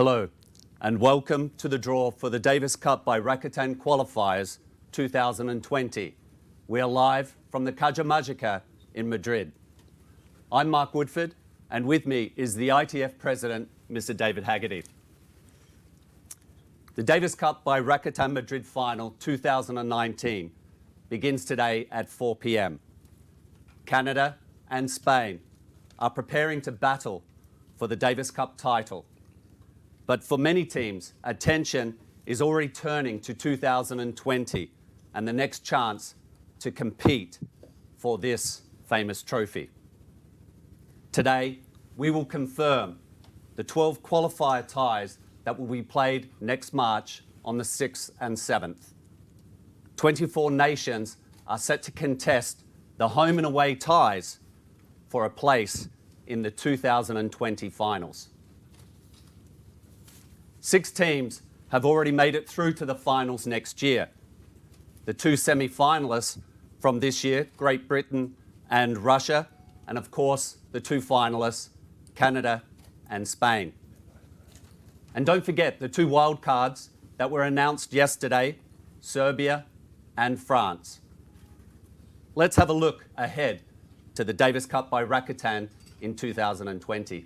Hello, and welcome to the draw for the Davis Cup by Rakuten Qualifiers 2020. We are live from the Caja Mágica in Madrid. I'm Mark Woodford, and with me is the ITF President, Mr. David Haggerty. The Davis Cup by Rakuten Madrid Final 2019 begins today at 4 p.m. Canada and Spain are preparing to battle for the Davis Cup title. But for many teams, attention is already turning to 2020 and the next chance to compete for this famous trophy. Today, we will confirm the 12 qualifier ties that will be played next March on the 6th and 7th. 24 nations are set to contest the home and away ties for a place in the 2020 finals. 6 teams have already made it through to the finals next year. The 2 semi-finalists from this year, Great Britain and Russia, and of course the 2 finalists, Canada and Spain. And don't forget the 2 wildcards that were announced yesterday, Serbia and France. Let's have a look ahead to the Davis Cup by Rakuten in 2020.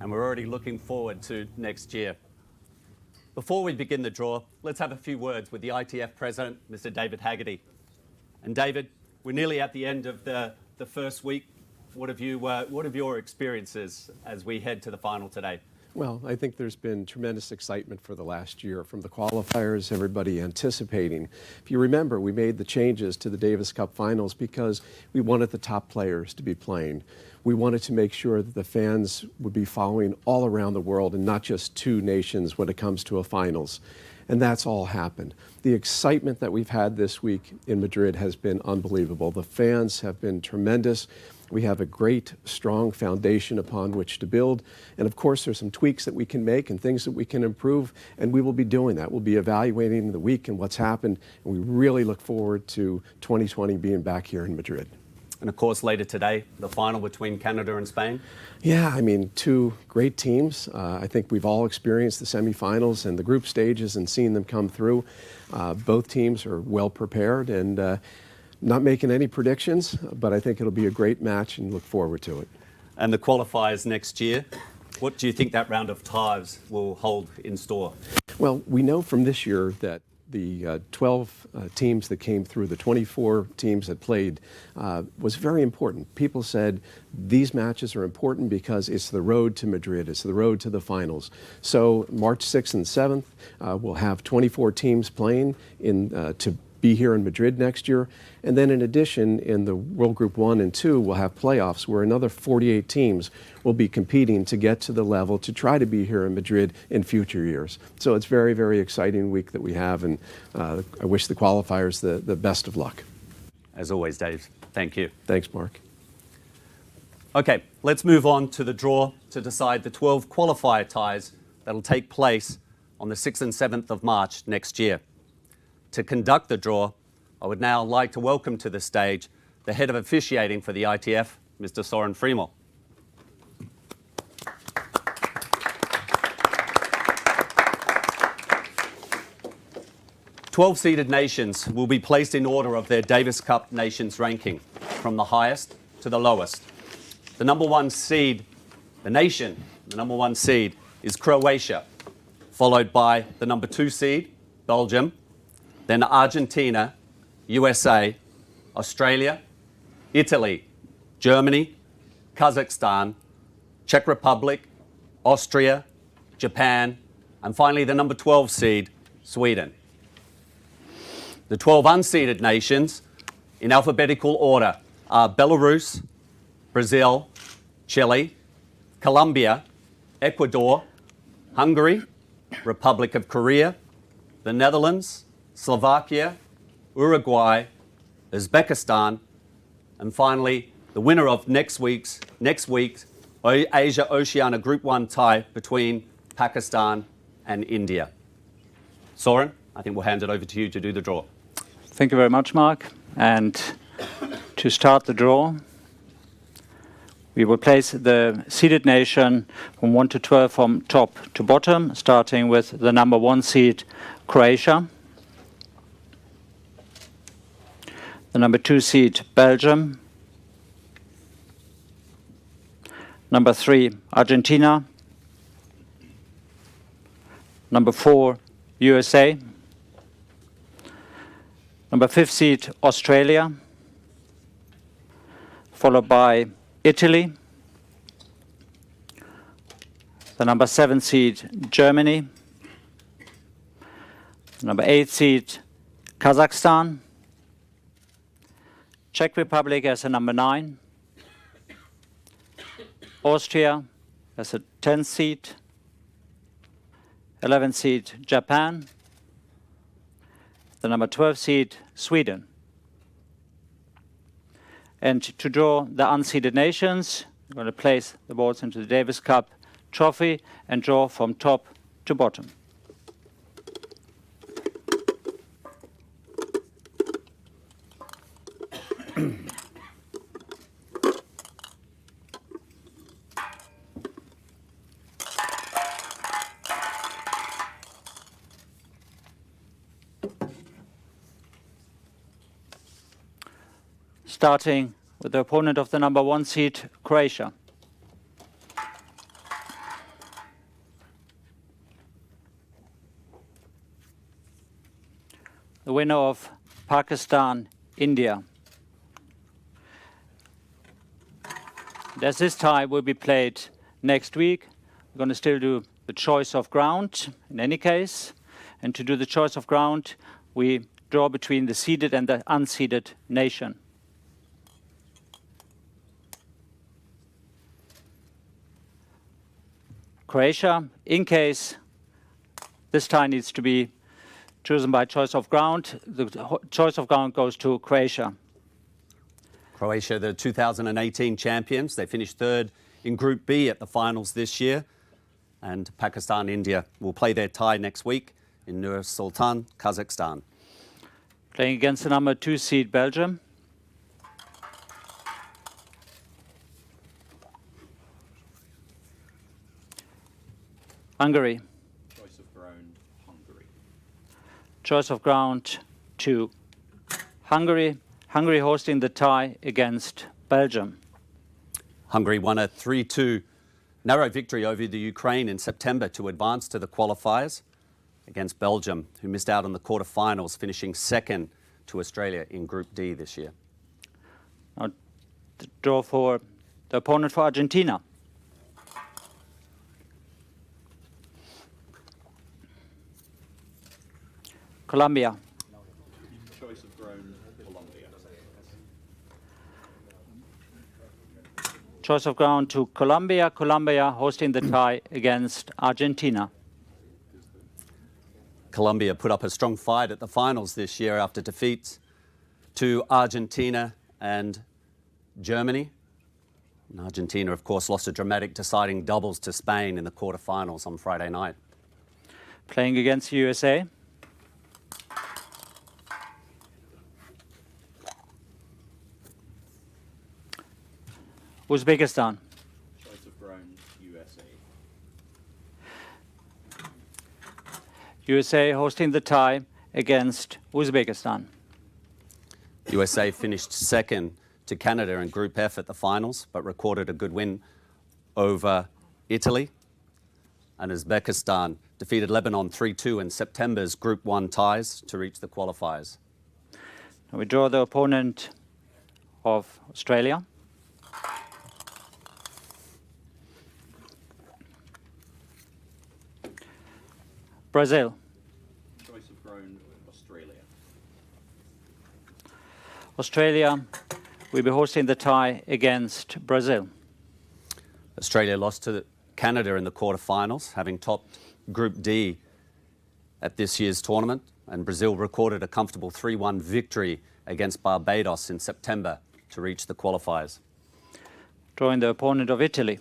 And we're already looking forward to next year. Before we begin the draw, let's have a few words with the ITF President, Mr. David Haggerty. And David, we're nearly at the end of the first week. What have your experiences as we head to the final today? Well, I think there's been tremendous excitement for the last year from the qualifiers, everybody anticipating. If you remember, we made the changes to the Davis Cup finals because we wanted the top players to be playing. We wanted to make sure that the fans would be following all around the world and not just 2 nations when it comes to a finals. And that's all happened. The excitement that we've had this week in Madrid has been unbelievable. The fans have been tremendous. We have a great, strong foundation upon which to build. And of course, there's some tweaks that we can make and things that we can improve, and we will be doing that. We'll be evaluating the week and what's happened, and we really look forward to 2020 being back here in Madrid. And of course, later today, the final between Canada and Spain. Yeah, I mean, 2 great teams. I think we've all experienced the semifinals and the group stages and seen them come through. Both teams are well prepared, and not making any predictions, but I think it'll be a great match and look forward to it. And the qualifiers next year, what do you think that round of ties will hold in store? Well, we know from this year that the 12 teams that came through, the 24 teams that played, was very important. People said these matches are important because it's the road to Madrid, it's the road to the finals. So March 6th and 7th, we'll have 24 teams playing to be here in Madrid next year. And then in addition, in the World Group 1 and 2, we'll have playoffs where another 48 teams will be competing to get to the level to try to be here in Madrid in future years. So it's a very, very exciting week that we have, and I wish the qualifiers the best of luck. As always, Dave, thank you. Thanks, Mark. Okay, let's move on to the draw to decide the 12 qualifier ties that'll take place on the 6th and 7th of March next year. To conduct the draw, I would now like to welcome to the stage the head of officiating for the ITF, Mr. Soren Friemel. 12 seeded nations will be placed in order of their Davis Cup nations ranking, from the highest to the lowest. The number one seed, the nation, the number one seed is Croatia, followed by the number two seed, Belgium, then Argentina, USA, Australia, Italy, Germany, Kazakhstan, Czech Republic, Austria, Japan, and finally the number 12 seed, Sweden. The 12 unseeded nations, in alphabetical order, are Belarus, Brazil, Chile, Colombia, Ecuador, Hungary, Republic of Korea, the Netherlands, Slovakia, Uruguay, Uzbekistan, and finally the winner of next week's Asia-Oceania Group 1 tie between Pakistan and India. Soren, I think we'll hand it over to you to do the draw. Thank you very much, Mark. And to start the draw, we will place the seeded nation from 1 to 12 from top to bottom, starting with the number 1 seed, Croatia. The number 2 seed, Belgium. Number 3, Argentina. Number 4, USA. Number 5 seed, Australia, followed by Italy. The number 7 seed, Germany. Number 8 seed, Kazakhstan. Czech Republic as a number 9. Austria as a 10th seed. 11th seed, Japan. The number 12 seed, Sweden. And to draw the unseeded nations, we're going to place the balls into the Davis Cup trophy and draw from top to bottom. Starting with the opponent of the number 1 seed, Croatia. The winner of Pakistan, India. As this tie will be played next week, we're going to still do the choice of ground in any case. And to do the choice of ground, we draw between the seeded and the unseeded nation. Croatia, in case this tie needs to be chosen by choice of ground, the choice of ground goes to Croatia. Croatia, the 2018 champions. They finished third in Group B at the finals this year. And Pakistan, India will play their tie next week in Nur Sultan, Kazakhstan. Playing against the number 2 seed, Belgium. Hungary. Choice of ground, Hungary. Choice of ground to Hungary. Hungary hosting the tie against Belgium. Hungary won a 3-2 narrow victory over the Ukraine in September to advance to the qualifiers against Belgium, who missed out on the quarterfinals, finishing second to Australia in Group D this year. Now, the draw for the opponent for Argentina. Colombia. Choice of ground, Colombia. Choice of ground to Colombia. Colombia hosting the tie against Argentina. Colombia put up a strong fight at the finals this year after defeats to Argentina and Germany. And Argentina, of course, lost a dramatic deciding doubles to Spain in the quarterfinals on Friday night. Playing against USA. Uzbekistan. Choice of ground, USA. USA hosting the tie against Uzbekistan. USA finished second to Canada in Group F at the finals, but recorded a good win over Italy. And Uzbekistan defeated Lebanon 3-2 in September's Group 1 ties to reach the qualifiers. Now we draw the opponent of Australia. Brazil. Choice of ground, Australia. Australia will be hosting the tie against Brazil. Australia lost to Canada in the quarterfinals, having topped Group D at this year's tournament, and Brazil recorded a comfortable 3-1 victory against Barbados in September to reach the qualifiers. Drawing the opponent of Italy.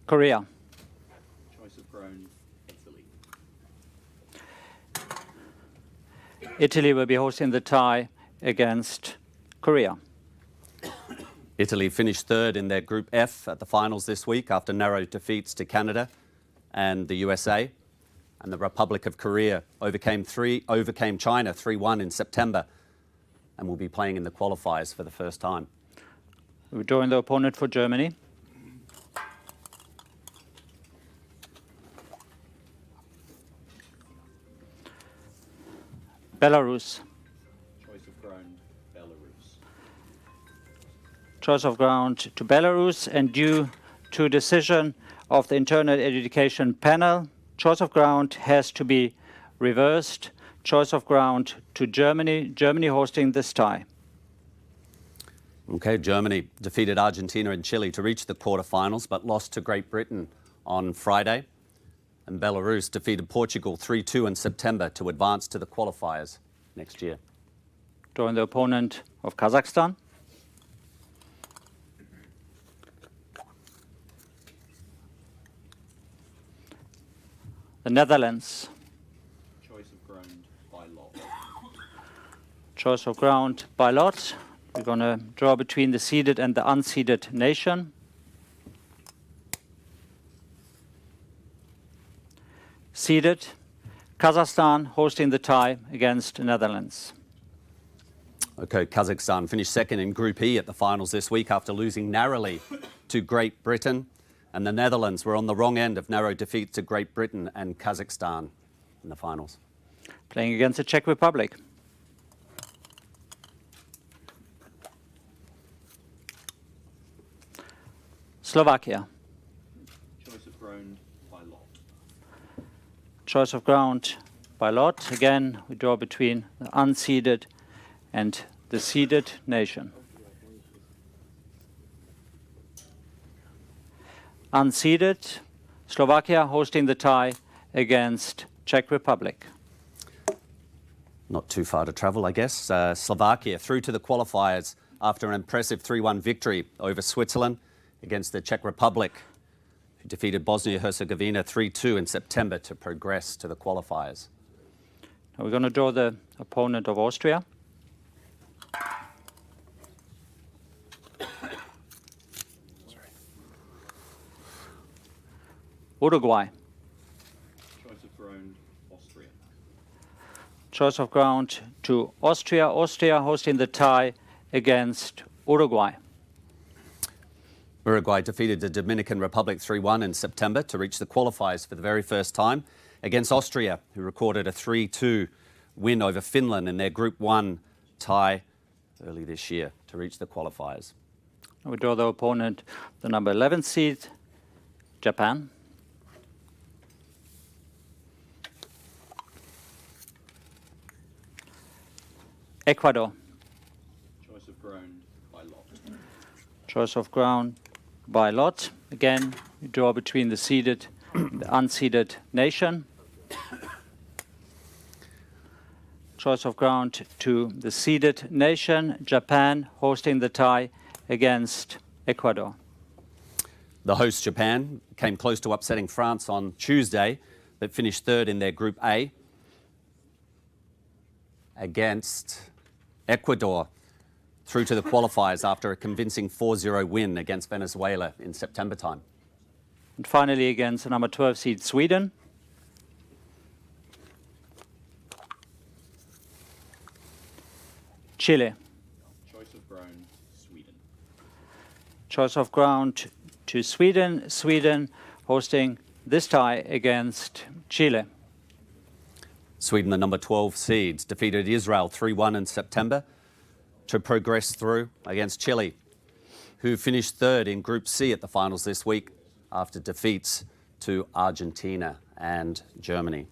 Korea. Choice of ground, Italy. Italy will be hosting the tie against Korea. Italy finished third in their Group F at the finals this week after narrow defeats to Canada and the USA. And the Republic of Korea overcame China 3-1 in September and will be playing in the qualifiers for the first time. We're drawing the opponent for Germany. Belarus. Choice of ground, Belarus. Choice of ground to Belarus, and due to decision of the Internal Education Panel, choice of ground has to be reversed. Choice of ground to Germany. Germany hosting this tie. Okay, Germany defeated Argentina and Chile to reach the quarterfinals, but lost to Great Britain on Friday. And Belarus defeated Portugal 3-2 in September to advance to the qualifiers next year. Drawing the opponent of Kazakhstan. The Netherlands. Choice of ground, by lot. Choice of ground by lot. We're going to draw between the seeded and the unseeded nation. Seeded, Kazakhstan hosting the tie against the Netherlands. Okay, Kazakhstan finished second in Group E at the finals this week after losing narrowly to Great Britain. And the Netherlands were on the wrong end of narrow defeats to Great Britain and Kazakhstan in the finals. Playing against the Czech Republic. Slovakia. Choice of ground, by lot. Choice of ground by lot. Again, we draw between the unseeded and the seeded nation. Unseeded, Slovakia hosting the tie against Czech Republic. Not too far to travel, I guess. Slovakia through to the qualifiers after an impressive 3-1 victory over Switzerland against the Czech Republic, who defeated Bosnia-Herzegovina 3-2 in September to progress to the qualifiers. Now we're going to draw the opponent of Austria. Uruguay. Choice of ground, Austria. Choice of ground to Austria. Austria hosting the tie against Uruguay. Uruguay defeated the Dominican Republic 3-1 in September to reach the qualifiers for the very first time against Austria, who recorded a 3-2 win over Finland in their Group 1 tie early this year to reach the qualifiers. We draw the opponent, the number 11 seed, Japan. Ecuador. Choice of ground, by lot. Choice of ground by lot. Again, we draw between the seeded and the unseeded nation. Choice of ground to the seeded nation, Japan hosting the tie against Ecuador. The host, Japan, came close to upsetting France on Tuesday, but finished third in their Group A against Ecuador through to the qualifiers after a convincing 4-0 win against Venezuela in September time. And finally against the number 12 seed Sweden. Chile. Choice of ground, Sweden. Choice of ground to Sweden. Sweden hosting this tie against Chile. Sweden, the number 12 seeds, defeated Israel 3-1 in September to progress through against Chile, who finished third in Group C at the finals this week after defeats to Argentina and Germany.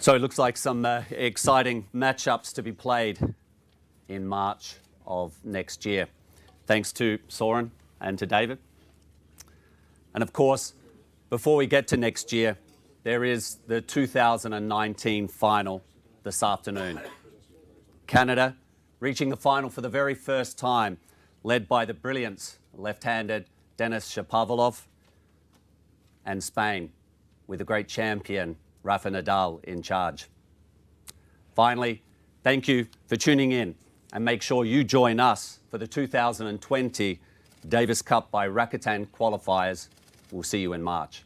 So it looks like some exciting matchups to be played in March of next year. Thanks to Soren and to David. And of course, before we get to next year, there is the 2019 final this afternoon. Canada reaching the final for the very first time, led by the brilliant left-handed Denis Shapovalov, and Spain with the great champion Rafa Nadal in charge. Finally, thank you for tuning in, and make sure you join us for the 2020 Davis Cup by Rakuten Qualifiers. We'll see you in March.